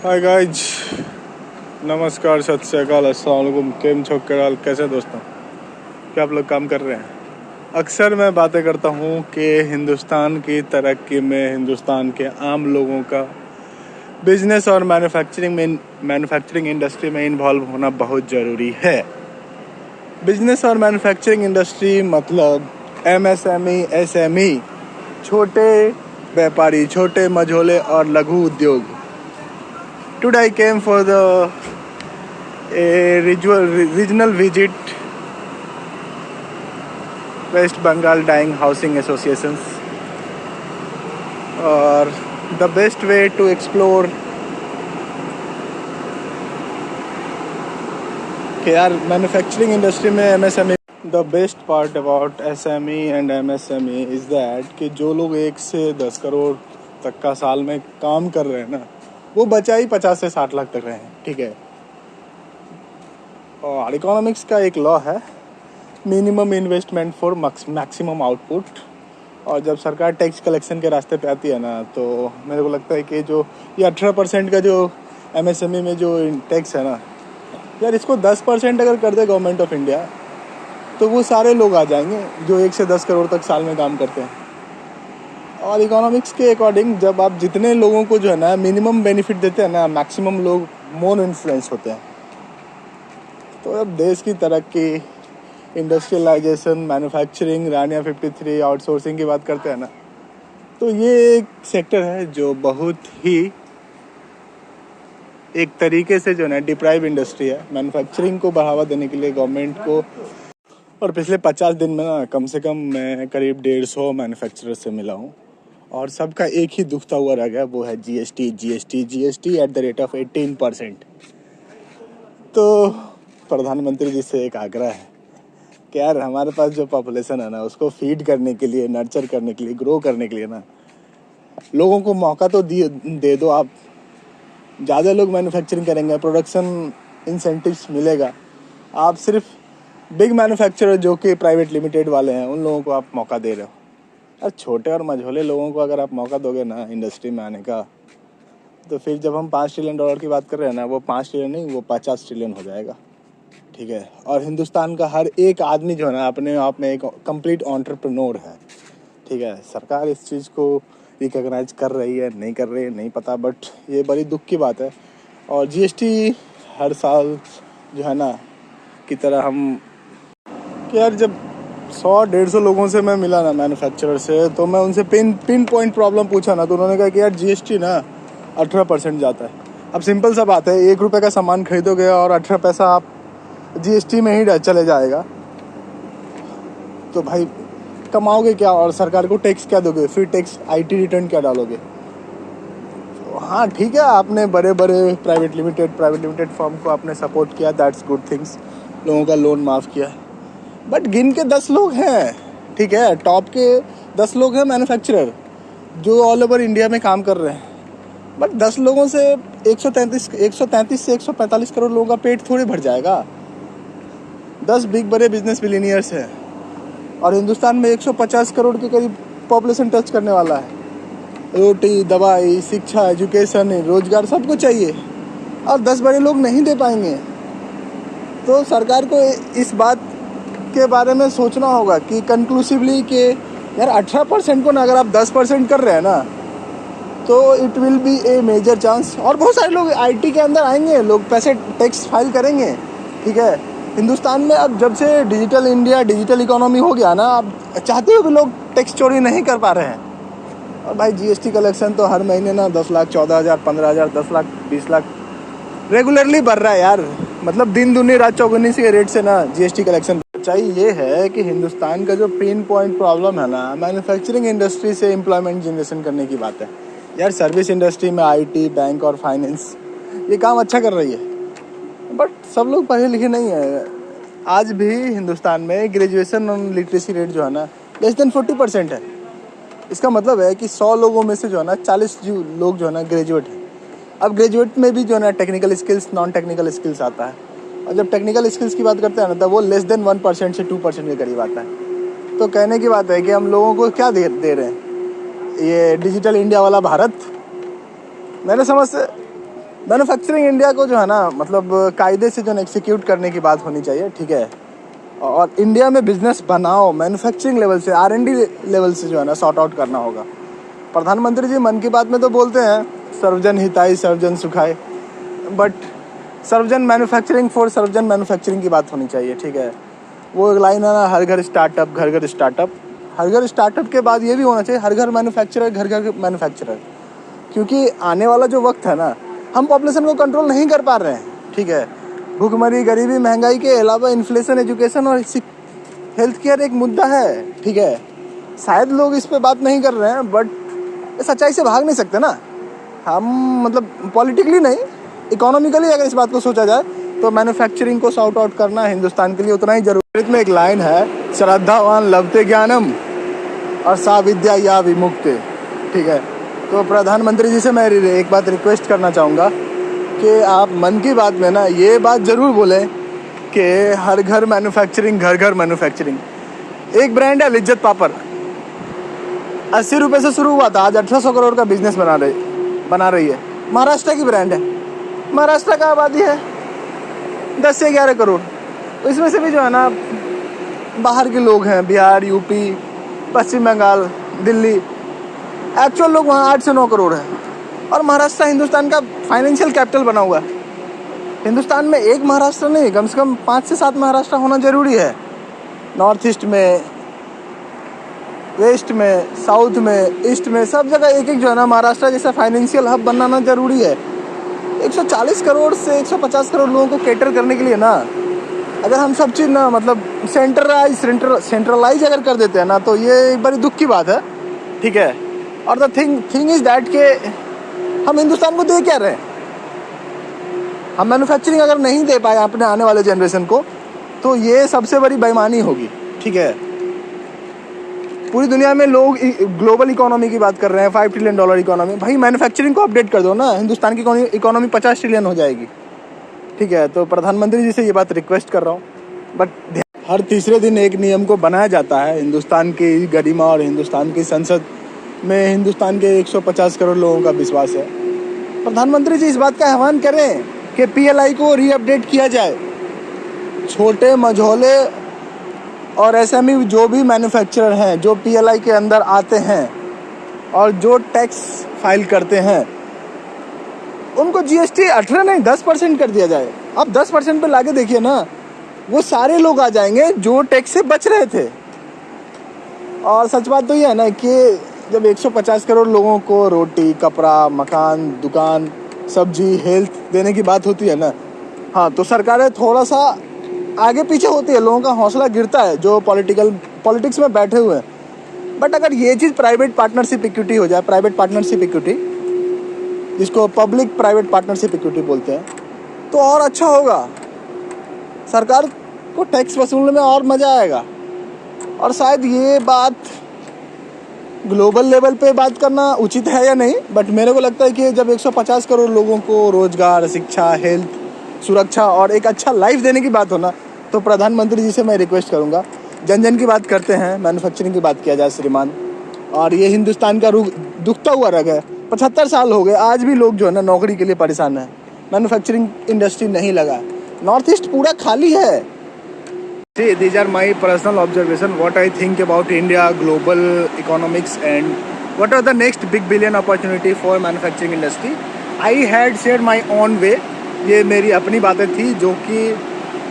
Hi guys, नमस्कार, सत श्री अकाल, अस्सलाम वालेकुम। केम छो कराल, कैसे दोस्तों? क्या आप लोग काम कर रहे हैं? अक्सर मैं बातें करता हूँ कि हिंदुस्तान की तरक्की में हिंदुस्तान के आम लोगों का बिजनेस और मैन्युफैक्चरिंग इंडस्ट्री में इन्वॉल्व होना बहुत ज़रूरी है। बिजनेस और मैन्युफैक्चरिंग इंडस्ट्री मतलब MSME, SME, छोटे व्यापारी, छोटे मझोले और लघु उद्योग। Today I came for a regional visit West Bengal Dying Housing Associations, और the best way to explore कि यार मैन्युफैक्चरिंग इंडस्ट्री में MSME, the best part about SME and MSME is that कि जो लोग 1 से 10 करोड़ तक का साल में काम कर रहे हैं ना, वो बचा ही 50 से 60 लाख तक रहे हैं। ठीक है, और इकोनॉमिक्स का एक लॉ है, minimum investment for maximum output. और जब सरकार टैक्स कलेक्शन के रास्ते पे आती है ना, तो मेरे को लगता है कि जो ये 18% का जो MSME में जो टैक्स है ना, यार इसको 10% अगर कर दे गवर्नमेंट ऑफ इंडिया, तो वो सारे लोग आ जाएंगे जो 1 से 10 करोड़ तक साल में काम करते हैं। और इकोनॉमिक्स के अकॉर्डिंग जब आप जितने लोगों को जो है ना मिनिमम बेनिफिट देते हैं ना, मैक्सिमम लोग मोर इन्फ्लुएंस होते हैं। तो अब देश की तरक्की, इंडस्ट्रियलाइजेशन, मैन्युफैक्चरिंग, रानिया 53, आउटसोर्सिंग की बात करते हैं ना, तो ये एक सेक्टर है जो बहुत ही एक तरीके से जो है ना डिप्राइव इंडस्ट्री है। मैन्युफैक्चरिंग को बढ़ावा देने के लिए गवर्नमेंट को, और पिछले 50 दिन में ना कम से कम मैं करीब 150 मैन्युफैक्चरर से मिला हूँ, और सबका एक ही दुखता हुआ रह गया, वो है GST at the rate of 18%। तो प्रधानमंत्री जी से एक आग्रह है कि यार हमारे पास जो पॉपुलेशन है ना, उसको फीड करने के लिए, नर्चर करने के लिए, ग्रो करने के लिए ना, लोगों को मौका तो दे दो। आप ज़्यादा लोग मैन्युफैक्चरिंग करेंगे, प्रोडक्शन इंसेंटिव्स मिलेगा। आप सिर्फ बिग मैन्युफैक्चरर जो कि प्राइवेट लिमिटेड वाले हैं, उन लोगों को आप मौका दे रहे हो। और छोटे और मझोले लोगों को अगर आप मौका दोगे ना इंडस्ट्री में आने का, तो फिर जब हम $5 ट्रिलियन की बात कर रहे हैं ना, वो 5 ट्रिलियन नहीं, वो 50 ट्रिलियन हो जाएगा। ठीक है, और हिंदुस्तान का हर एक आदमी जो है ना अपने आप में एक कंप्लीट एंटरप्रेन्योर है। ठीक है, सरकार इस चीज़ को रिकॉग्नाइज कर रही है, नहीं कर रही है नहीं पता, बट ये बड़ी दुख की बात है। और GST हर साल जो है ना की तरह हम कि यार जब 100-150 लोगों से मैं मिला ना मैन्युफैक्चरर से, तो मैं उनसे पिन पॉइंट प्रॉब्लम पूछा ना, तो उन्होंने कहा कि यार GST ना 18% जाता है। अब सिंपल सा बात है, 1 रुपये का सामान खरीदोगे और 18 पैसा आप GST में ही चले जाएगा, तो भाई कमाओगे क्या और सरकार को टैक्स क्या दोगे? फिर टैक्स IT रिटर्न क्या डालोगे? तो हाँ ठीक है, आपने बड़े बड़े प्राइवेट लिमिटेड फर्म को आपने सपोर्ट किया, दैट्स गुड थिंग्स, लोगों का लोन माफ़ किया, बट गिन के 10 लोग हैं। ठीक है, टॉप के 10 लोग हैं मैन्युफैक्चरर जो ऑल ओवर इंडिया में काम कर रहे हैं, बट 10 लोगों से 133 से 145 करोड़ लोगों का पेट थोड़ी भर जाएगा। 10 बिग बड़े बिजनेस बिलियनियर्स हैं, और हिंदुस्तान में 150 करोड़ के करीब पॉपुलेशन टच करने वाला है। रोटी, दवाई, शिक्षा, एजुकेशन, रोजगार सबको चाहिए, और 10 बड़े लोग नहीं दे पाएंगे। तो सरकार को इस बात के बारे में सोचना होगा कि कंक्लूसिवली कि यार 18% को ना अगर आप 10% कर रहे हैं ना, तो it will be a major chance, और बहुत सारे लोग IT के अंदर आएंगे, लोग पैसे टैक्स फाइल करेंगे। ठीक है, हिंदुस्तान में अब जब से डिजिटल इंडिया, डिजिटल इकोनॉमी हो गया ना, अब चाहते हुए भी लोग टैक्स चोरी नहीं कर पा रहे हैं। और भाई GST कलेक्शन तो हर महीने ना 10 लाख, 14,000, 15,000, 10 लाख, 20 लाख रेगुलरली बढ़ रहा है यार। मतलब दिन दूनी रात चौगुनी के रेट से ना GST कलेक्शन। सच्चाई ये है कि हिंदुस्तान का जो पिन पॉइंट प्रॉब्लम है ना, मैन्युफैक्चरिंग इंडस्ट्री से एम्प्लॉयमेंट जनरेशन करने की बात है। यार सर्विस इंडस्ट्री में IT, बैंक और फाइनेंस ये काम अच्छा कर रही है, बट सब लोग पढ़े लिखे नहीं है। आज भी हिंदुस्तान में ग्रेजुएशन लिटरेसी रेट जो है ना लेस देन 40% है। इसका मतलब है कि 100 लोगों में से जो है ना 40 लोग जो है ना ग्रेजुएट हैं। अब ग्रेजुएट में भी जो है ना technical skills, non technical skills आता है, और जब टेक्निकल स्किल्स की बात करते हैं ना, तो वो लेस देन 1% से 2% के करीब आता है। तो कहने की बात है कि हम लोगों को क्या दे रहे हैं, ये डिजिटल इंडिया वाला भारत। मेरे समझ से मैन्युफैक्चरिंग इंडिया को जो है ना मतलब कायदे से जो है एक्सिक्यूट करने की बात होनी चाहिए, ठीक है। और इंडिया में बिजनेस बनाओ, मैन्युफैक्चरिंग लेवल से, R&D लेवल से जो है ना सॉर्ट आउट करना होगा। प्रधानमंत्री जी मन की बात में तो बोलते हैं सर्वजन हिताय सर्वजन सुखाय, बट सर्वजन मैन्युफैक्चरिंग फॉर सर्वजन मैन्युफैक्चरिंग की बात होनी चाहिए, ठीक है। वो एक लाइन है ना, हर घर स्टार्टअप, घर घर स्टार्टअप। हर घर स्टार्टअप के बाद ये भी होना चाहिए हर घर मैन्युफैक्चरर, घर घर मैन्युफैक्चरर। क्योंकि आने वाला जो वक्त है ना, हम पॉपुलेशन को कंट्रोल नहीं कर पा रहे हैं, ठीक है। भूखमरी, गरीबी, महंगाई के अलावा इन्फ्लेशन, एजुकेशन और हेल्थ केयर एक मुद्दा है, ठीक है। शायद लोग इस पे बात नहीं कर रहे हैं, बट सच्चाई से भाग नहीं सकते ना हम। मतलब पॉलिटिकली नहीं, इकोनॉमिकली अगर इस बात को सोचा जाए तो मैन्युफैक्चरिंग को सॉर्ट आउट करना हिंदुस्तान के लिए उतना ही जरूरी। में एक लाइन है, श्रद्धावान लभते ज्ञानम और सा विद्या या विमुक्ते, ठीक है। तो प्रधानमंत्री जी से मैं एक बात रिक्वेस्ट करना चाहूँगा कि आप मन की बात में ना ये बात ज़रूर बोलें कि हर घर मैन्युफैक्चरिंग, घर घर मैन्युफैक्चरिंग। एक ब्रांड है लिज्जत पापड़, 80 रुपये से शुरू हुआ था, आज 1800 करोड़ का बिजनेस बना रही है। महाराष्ट्र की ब्रांड है, महाराष्ट्र का आबादी है 10 से 11 करोड़। तो इसमें से भी जो है ना बाहर के लोग हैं, बिहार, यूपी, पश्चिम बंगाल, दिल्ली। एक्चुअल लोग वहाँ 8 से 9 करोड़ हैं। और महाराष्ट्र हिंदुस्तान का फाइनेंशियल कैपिटल बना हुआ है। हिंदुस्तान में एक महाराष्ट्र नहीं, कम से कम 5 से 7 महाराष्ट्र होना ज़रूरी है। नॉर्थ ईस्ट में, वेस्ट में, साउथ में, ईस्ट में, सब जगह एक एक जो है ना महाराष्ट्र जैसा फाइनेंशियल हब बनाना ज़रूरी है। 140 करोड़ से 150 करोड़ लोगों को कैटर करने के लिए ना, अगर हम सब चीज़ ना मतलब सेंट्रलाइज अगर कर देते हैं ना, तो ये एक बड़ी दुख की बात है, ठीक है। और द थिंग इज़ दैट के हम हिंदुस्तान को दे क्या रहे हैं? हम मैन्युफैक्चरिंग अगर नहीं दे पाए अपने आने वाले जनरेशन को, तो ये सबसे बड़ी बेईमानी होगी, ठीक है। पूरी दुनिया में लोग ग्लोबल इकोनॉमी की बात कर रहे हैं, $5 ट्रिलियन इकोनॉमी। भाई मैन्युफैक्चरिंग को अपडेट कर दो ना, हिंदुस्तान की इकोनॉमी 50 ट्रिलियन हो जाएगी, ठीक है। तो प्रधानमंत्री जी से ये बात रिक्वेस्ट कर रहा हूँ। बट हर तीसरे दिन एक नियम को बनाया जाता है। हिंदुस्तान की गरिमा और हिंदुस्तान की संसद में हिंदुस्तान के 150 करोड़ लोगों का विश्वास है। प्रधानमंत्री जी इस बात का आह्वान करें कि PLI को रीअपडेट किया जाए। छोटे मझोले और SME जो भी मैन्युफैक्चरर हैं, जो PLI के अंदर आते हैं और जो टैक्स फाइल करते हैं, उनको GST 18 नहीं 10% कर दिया जाए। अब 10% पे लाके देखिए ना, वो सारे लोग आ जाएंगे जो टैक्स से बच रहे थे। और सच बात तो ये है ना कि जब 150 करोड़ लोगों को रोटी, कपड़ा, मकान, दुकान, सब्जी, हेल्थ देने की बात होती है ना, हाँ, तो सरकारें थोड़ा सा आगे पीछे होती है, लोगों का हौसला गिरता है जो पॉलिटिक्स में बैठे हुए हैं। बट अगर ये चीज़ प्राइवेट पार्टनरशिप इक्विटी हो जाए, प्राइवेट पार्टनरशिप इक्विटी, जिसको पब्लिक प्राइवेट पार्टनरशिप इक्विटी बोलते हैं, तो और अच्छा होगा। सरकार को टैक्स वसूलने में और मज़ा आएगा। और शायद ये बात ग्लोबल लेवल पे बात करना उचित है या नहीं, बट मेरे को लगता है कि जब 150 करोड़ लोगों को रोजगार, शिक्षा, हेल्थ, सुरक्षा और एक अच्छा लाइफ देने की बात हो ना, तो प्रधानमंत्री जी से मैं रिक्वेस्ट करूंगा, जन जन की बात करते हैं, मैन्युफैक्चरिंग की बात किया जाए श्रीमान। और ये हिंदुस्तान का दुखता हुआ रग है। 75 साल हो गए, आज भी लोग जो है ना नौकरी के लिए परेशान हैं। मैन्युफैक्चरिंग इंडस्ट्री नहीं लगा, नॉर्थ ईस्ट पूरा खाली है। These are my personal observation, what I think about India, global economics and what are the next big billion opportunity for manufacturing industry. I had shared my own way. ये मेरी अपनी बातें थी जो कि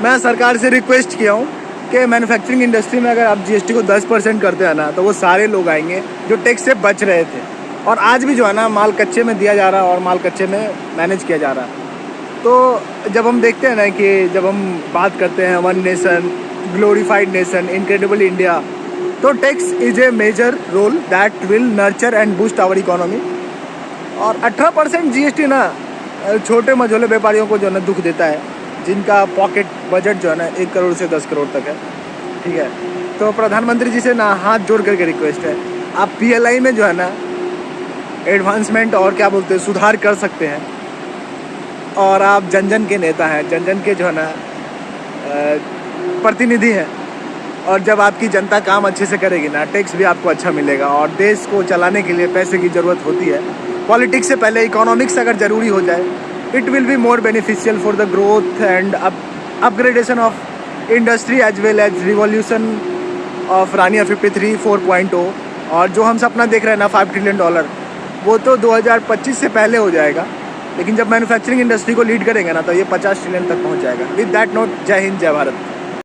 मैं सरकार से रिक्वेस्ट किया हूँ कि मैन्युफैक्चरिंग इंडस्ट्री में अगर आप GST को 10% करते हैं ना, तो वो सारे लोग आएंगे जो टैक्स से बच रहे थे। और आज भी जो है ना माल कच्चे में दिया जा रहा है और माल कच्चे में मैनेज किया जा रहा है। तो जब हम देखते हैं ना कि जब हम बात करते हैं one nation, glorified nation, incredible India, तो tax is a major role that will nurture and boost our economy. और 18% GST ना छोटे मझोले व्यापारियों को जो है ना दुख देता है, जिनका पॉकेट बजट जो है ना 1 करोड़ से 10 करोड़ तक है, ठीक है। तो प्रधानमंत्री जी से ना हाथ जोड़ करके रिक्वेस्ट है, आप PLI में जो है ना एडवांसमेंट और क्या बोलते हैं सुधार कर सकते हैं। और आप जन जन के नेता हैं, जन जन के जो है ना प्रतिनिधि हैं। और जब आपकी जनता काम अच्छे से करेगी ना, टैक्स भी आपको अच्छा मिलेगा। और देश को चलाने के लिए पैसे की ज़रूरत होती है। पॉलिटिक्स से पहले इकोनॉमिक्स अगर ज़रूरी हो जाए it will be more beneficial for the growth and upgradation of industry as well as revolution of Rania 53 4.0। और जो हम सपना देख रहे हैं ना $5 ट्रिलियन, वो तो 2025 से पहले हो जाएगा, लेकिन जब मैन्युफैक्चरिंग इंडस्ट्री को लीड करेंगे ना तो ये 50 ट्रिलियन तक पहुंच जाएगा। विद दैट नोट, जय हिंद, जय भारत।